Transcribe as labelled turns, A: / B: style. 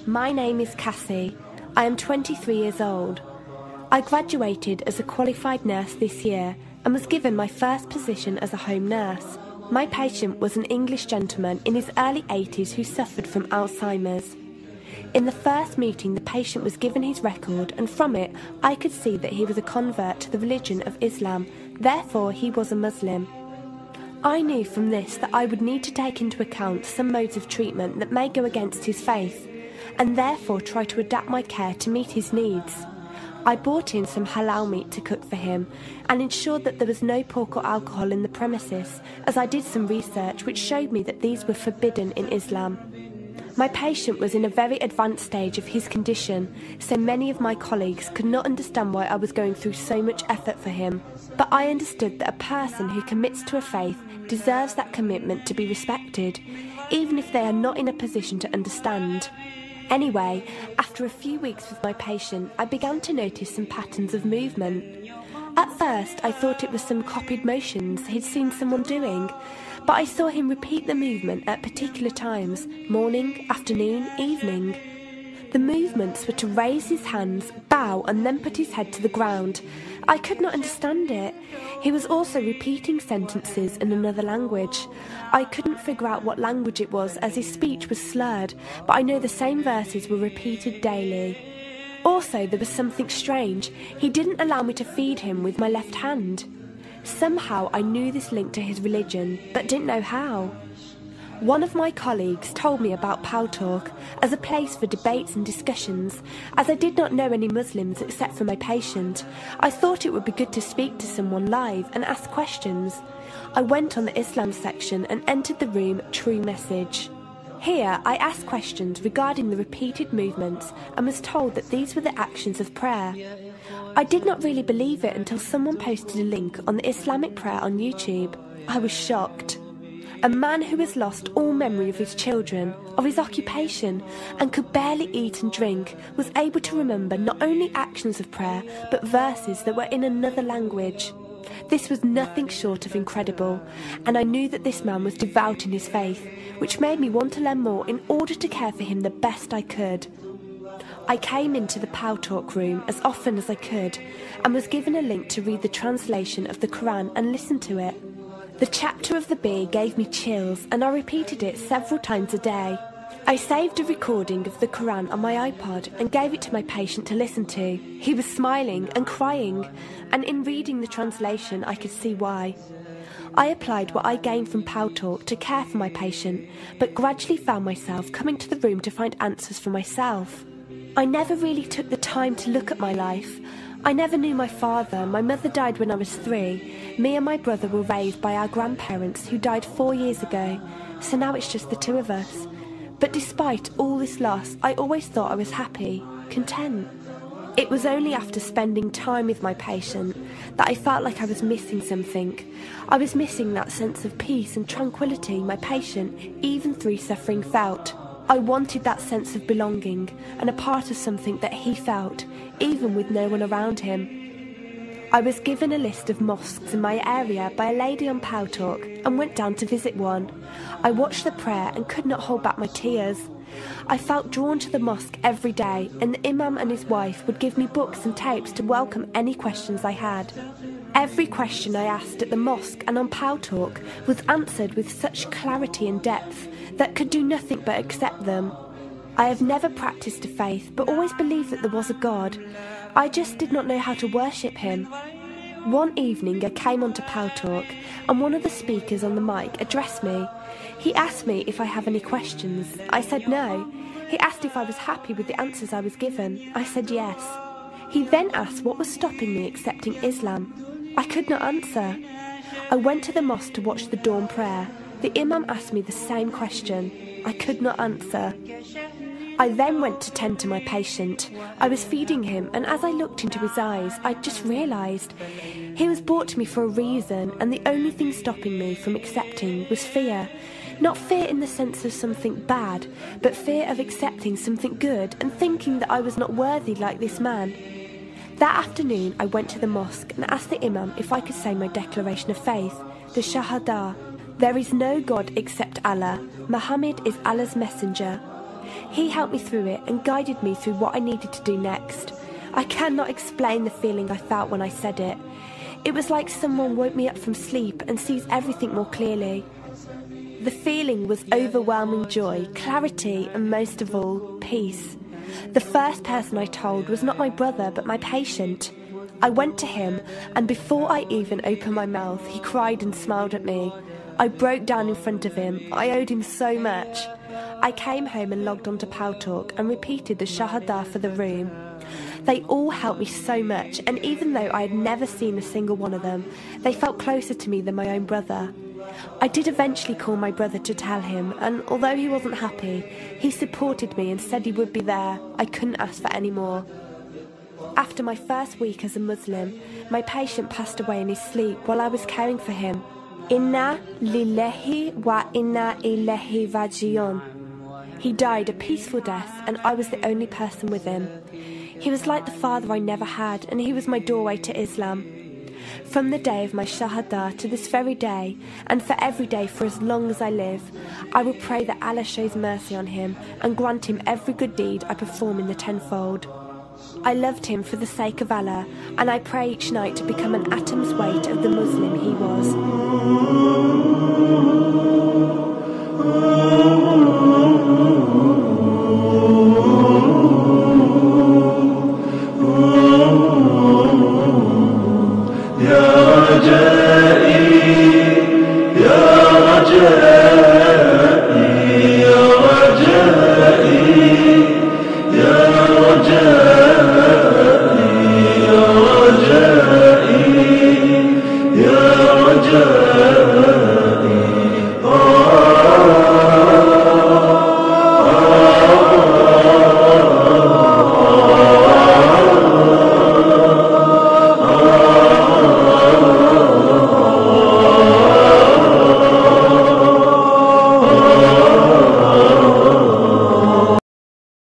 A: My name is Cassie. I am 23 years old. I graduated as a qualified nurse this year and was given my first position as a home nurse. My patient was an English gentleman in his early 80s who suffered from Alzheimer's. In the first meeting, the patient was given his record, and from it I could see that he was a convert to the religion of Islam, therefore he was a Muslim. I knew from this that I would need to take into account some modes of treatment that may go against his faith, and therefore try to adapt my care to meet his needs. I bought in some halal meat to cook for him and ensured that there was no pork or alcohol in the premises, as I did some research which showed me that these were forbidden in Islam. My patient was in a very advanced stage of his condition, so many of my colleagues could not understand why I was going through so much effort for him. But I understood that a person who commits to a faith deserves that commitment to be respected, even if they are not in a position to understand. Anyway, after a few weeks with my patient, I began to notice some patterns of movement. At first, I thought it was some copied motions he'd seen someone doing, but I saw him repeat the movement at particular times, morning, afternoon, evening. The movements were to raise his hands, bow, and then put his head to the ground. I could not understand it. He was also repeating sentences in another language. I couldn't figure out what language it was, as his speech was slurred, but I know the same verses were repeated daily. Also, there was something strange. He didn't allow me to feed him with my left hand. Somehow I knew this linked to his religion, but didn't know how. One of my colleagues told me about Pal Talk as a place for debates and discussions. As I did not know any Muslims except for my patient, I thought it would be good to speak to someone live and ask questions. I went on the Islam section and entered the room True Message. Here I asked questions regarding the repeated movements and was told that these were the actions of prayer. I did not really believe it until someone posted a link on the Islamic prayer on YouTube. I was shocked. A man who has lost all memory of his children, of his occupation, and could barely eat and drink, was able to remember not only actions of prayer, but verses that were in another language. This was nothing short of incredible, and I knew that this man was devout in his faith, which made me want to learn more in order to care for him the best I could. I came into the Pal Talk room as often as I could, and was given a link to read the translation of the Quran and listen to it. The chapter of the bee gave me chills, and I repeated it several times a day. I saved a recording of the Quran on my iPod and gave it to my patient to listen to. He was smiling and crying, and in reading the translation I could see why. I applied what I gained from Pal Talk to care for my patient, but gradually found myself coming to the room to find answers for myself. I never really took the time to look at my life. I never knew my father. My mother died when I was 3. Me and my brother were raised by our grandparents who died 4 years ago, so now it's just the two of us. But despite all this loss, I always thought I was happy, content. It was only after spending time with my patient that I felt like I was missing something. I was missing that sense of peace and tranquility my patient, even through suffering, felt. I wanted that sense of belonging and a part of something that he felt, even with no one around him. I was given a list of mosques in my area by a lady on Pal Talk and went down to visit one. I watched the prayer and could not hold back my tears. I felt drawn to the mosque every day, and the imam and his wife would give me books and tapes to welcome any questions I had. Every question I asked at the mosque and on Pal Talk was answered with such clarity and depth that could do nothing but accept them. I have never practiced a faith, but always believed that there was a God. I just did not know how to worship him. One evening I came onto Pal Talk, and one of the speakers on the mic addressed me. He asked me if I have any questions. I said no. He asked if I was happy with the answers I was given. I said yes. He then asked what was stopping me accepting Islam. I could not answer. I went to the mosque to watch the dawn prayer. The imam asked me the same question. I could not answer. I then went to tend to my patient. I was feeding him, and as I looked into his eyes, I just realised he was brought to me for a reason, and the only thing stopping me from accepting was fear. Not fear in the sense of something bad, but fear of accepting something good and thinking that I was not worthy like this man. That afternoon I went to the mosque and asked the imam if I could say my declaration of faith, the Shahada. There is no God except Allah. Muhammad is Allah's messenger. He helped me through it and guided me through what I needed to do next. I cannot explain the feeling I felt when I said it. It was like someone woke me up from sleep and sees everything more clearly. The feeling was overwhelming joy, clarity, and most of all, peace. The first person I told was not my brother, but my patient. I went to him, and before I even opened my mouth, he cried and smiled at me. I broke down in front of him. I owed him so much. I came home and logged onto Paltalk and repeated the Shahada for the room. They all helped me so much, and even though I had never seen a single one of them, they felt closer to me than my own brother. I did eventually call my brother to tell him, and although he wasn't happy, he supported me and said he would be there. I couldn't ask for any more. After my first week as a Muslim, my patient passed away in his sleep while I was caring for him. Inna lillahi wa inna ilaihi raji'un. He died a peaceful death, and I was the only person with him. He was like the father I never had, and he was my doorway to Islam. From the day of my Shahada to this very day, and for every day for as long as I live, I will pray that Allah shows mercy on him and grant him every good deed I perform in the tenfold. I loved him for the sake of Allah, and I pray each night to become an atom's weight of the Muslim he was.
B: يا